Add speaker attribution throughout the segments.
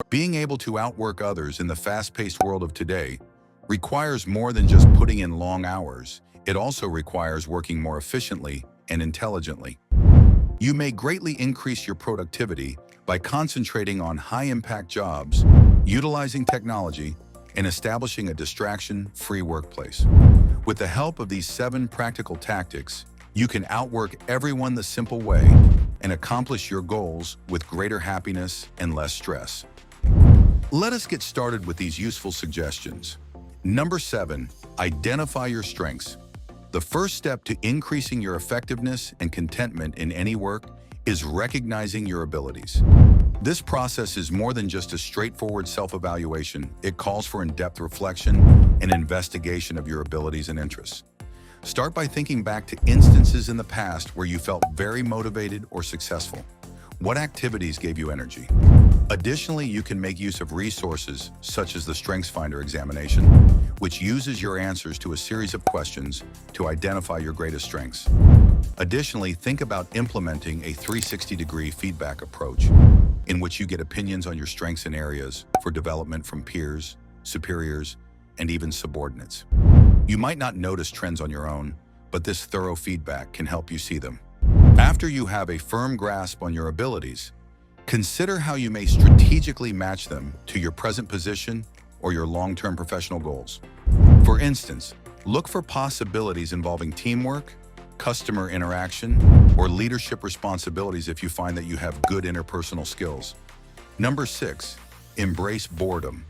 Speaker 1: Being able to outwork others in the fast-paced world of today requires more than just putting in long hours. It also requires working more efficiently and intelligently. You may greatly increase your productivity by concentrating on high-impact jobs, utilizing technology, and establishing a distraction-free workplace. With the help of these 7 practical tactics, you can outwork everyone the simple way and accomplish your goals with greater happiness and less stress. Let us get started with these useful suggestions. Number 7, identify your strengths. The first step to increasing your effectiveness and contentment in any work is recognizing your abilities. This process is more than just a straightforward self-evaluation. It calls for in-depth reflection and investigation of your abilities and interests. Start by thinking back to instances in the past where you felt very motivated or successful. What activities gave you energy? Additionally, you can make use of resources such as the StrengthsFinder examination, which uses your answers to a series of questions to identify your greatest strengths. Additionally, think about implementing a 360-degree feedback approach in which you get opinions on your strengths and areas for development from peers, superiors, and even subordinates. You might not notice trends on your own, but this thorough feedback can help you see them. After you have a firm grasp on your abilities, consider how you may strategically match them to your present position or your long-term professional goals. For instance, look for possibilities involving teamwork, customer interaction, or leadership responsibilities if you find that you have good interpersonal skills. Number 6, embrace boredom.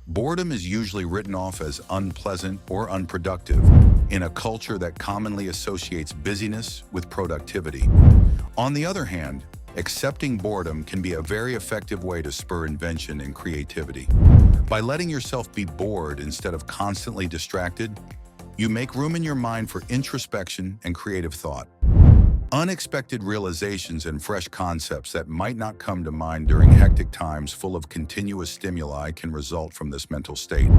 Speaker 1: Boredom is usually written off as unpleasant or unproductive in a culture that commonly associates busyness with productivity. On the other hand, accepting boredom can be a very effective way to spur invention and creativity. By letting yourself be bored instead of constantly distracted, you make room in your mind for introspection and creative thought. Unexpected realizations and fresh concepts that might not come to mind during hectic times full of continuous stimuli can result from this mental state.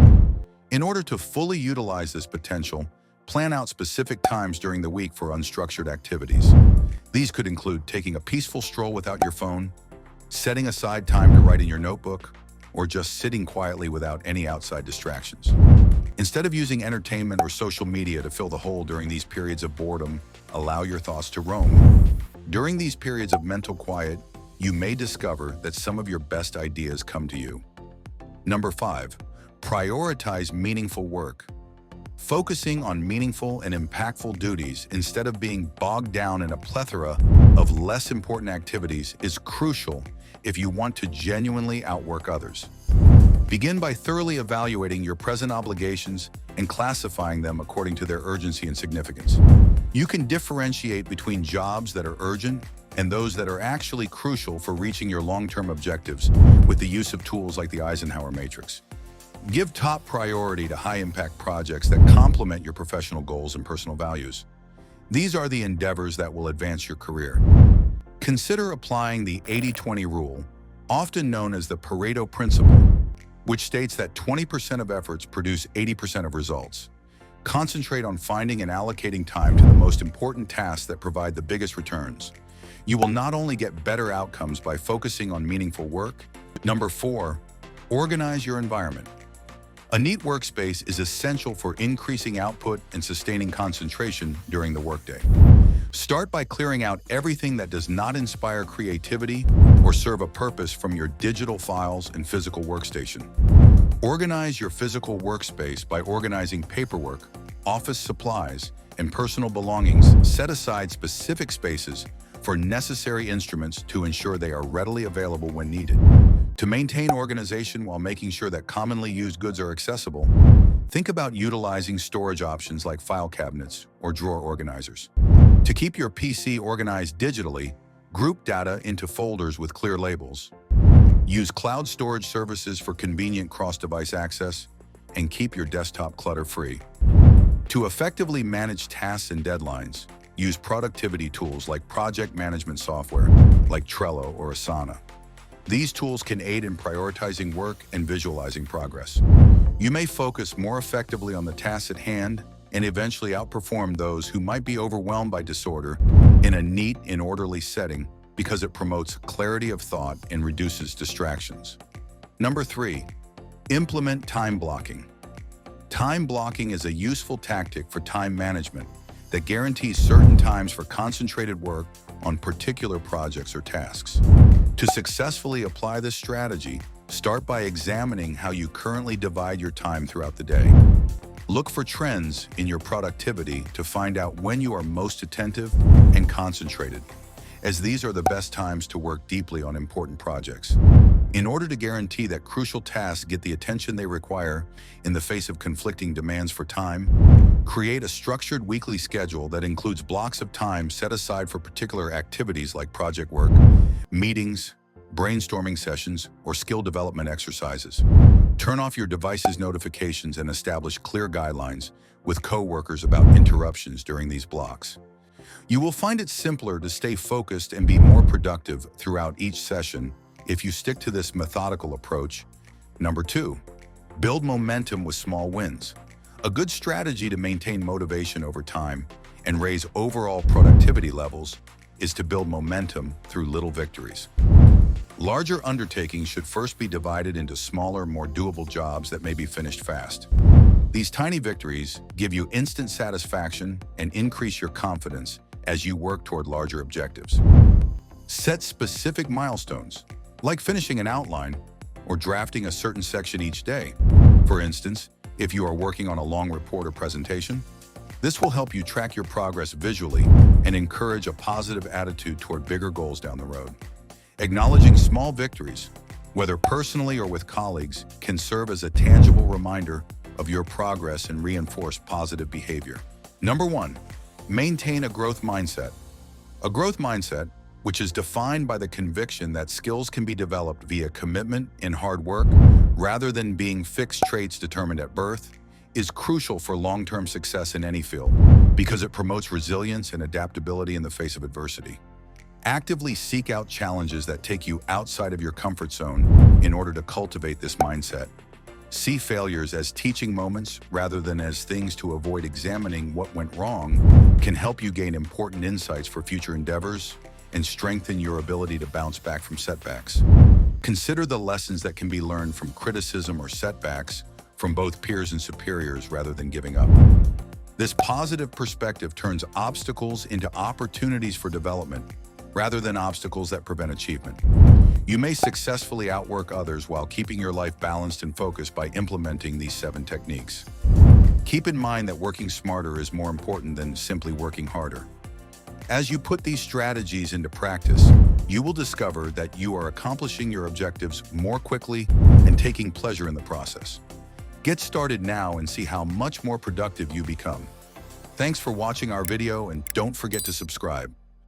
Speaker 1: In order to fully utilize this potential, plan out specific times during the week for unstructured activities. These could include taking a peaceful stroll without your phone, setting aside time to write in your notebook, or just sitting quietly without any outside distractions. Instead of using entertainment or social media to fill the hole during these periods of boredom, allow your thoughts to roam. During these periods of mental quiet, you may discover that some of your best ideas come to you. Number 5, prioritize meaningful work. Focusing on meaningful and impactful duties instead of being bogged down in a plethora of less important activities is crucial if you want to genuinely outwork others. Begin by thoroughly evaluating your present obligations and classifying them according to their urgency and significance. You can differentiate between jobs that are urgent and those that are actually crucial for reaching your long-term objectives with the use of tools like the Eisenhower Matrix. Give top priority to high-impact projects that complement your professional goals and personal values. These are the endeavors that will advance your career. Consider applying the 80-20 rule, often known as the Pareto principle, which states that 20% of efforts produce 80% of results. Concentrate on finding and allocating time to the most important tasks that provide the biggest returns. You will not only get better outcomes by focusing on meaningful work. Number 4, organize your environment. A neat workspace is essential for increasing output and sustaining concentration during the workday. Start by clearing out everything that does not inspire creativity or serve a purpose from your digital files and physical workstation. Organize your physical workspace by organizing paperwork, office supplies, and personal belongings. Set aside specific spaces for necessary instruments to ensure they are readily available when needed. To maintain organization while making sure that commonly used goods are accessible, think about utilizing storage options like file cabinets or drawer organizers. To keep your PC organized digitally, group data into folders with clear labels. Use cloud storage services for convenient cross-device access, and keep your desktop clutter-free. To effectively manage tasks and deadlines, use productivity tools like project management software, like Trello or Asana. These tools can aid in prioritizing work and visualizing progress. You may focus more effectively on the tasks at hand and eventually outperform those who might be overwhelmed by disorder in a neat and orderly setting because it promotes clarity of thought and reduces distractions. Number 3. Implement time blocking. Time blocking is a useful tactic for time management that guarantees certain times for concentrated work on particular projects or tasks. To successfully apply this strategy, start by examining how you currently divide your time throughout the day. Look for trends in your productivity to find out when you are most attentive and concentrated, as these are the best times to work deeply on important projects. In order to guarantee that crucial tasks get the attention they require in the face of conflicting demands for time, create a structured weekly schedule that includes blocks of time set aside for particular activities like project work, meetings, brainstorming sessions, or skill development exercises. Turn off your device's notifications and establish clear guidelines with coworkers about interruptions during these blocks. You will find it simpler to stay focused and be more productive throughout each session if you stick to this methodical approach. Number 2, build momentum with small wins. A good strategy to maintain motivation over time and raise overall productivity levels is to build momentum through little victories. Larger undertakings should first be divided into smaller, more doable jobs that may be finished fast. These tiny victories give you instant satisfaction and increase your confidence as you work toward larger objectives. Set specific milestones, like finishing an outline or drafting a certain section each day. For instance, if you are working on a long report or presentation, this will help you track your progress visually and encourage a positive attitude toward bigger goals down the road. Acknowledging small victories, whether personally or with colleagues, can serve as a tangible reminder of your progress and reinforce positive behavior. Number 1, maintain a growth mindset. A growth mindset, which is defined by the conviction that skills can be developed via commitment and hard work rather than being fixed traits determined at birth, is crucial for long-term success in any field because it promotes resilience and adaptability in the face of adversity. Actively seek out challenges that take you outside of your comfort zone in order to cultivate this mindset. See failures as teaching moments rather than as things to avoid. Examining what went wrong can help you gain important insights for future endeavors and strengthen your ability to bounce back from setbacks. Consider the lessons that can be learned from criticism or setbacks from both peers and superiors rather than giving up. This positive perspective turns obstacles into opportunities for development rather than obstacles that prevent achievement. You may successfully outwork others while keeping your life balanced and focused by implementing these 7 techniques. Keep in mind that working smarter is more important than simply working harder. As you put these strategies into practice, you will discover that you are accomplishing your objectives more quickly and taking pleasure in the process. Get started now and see how much more productive you become. Thanks for watching our video, and don't forget to subscribe.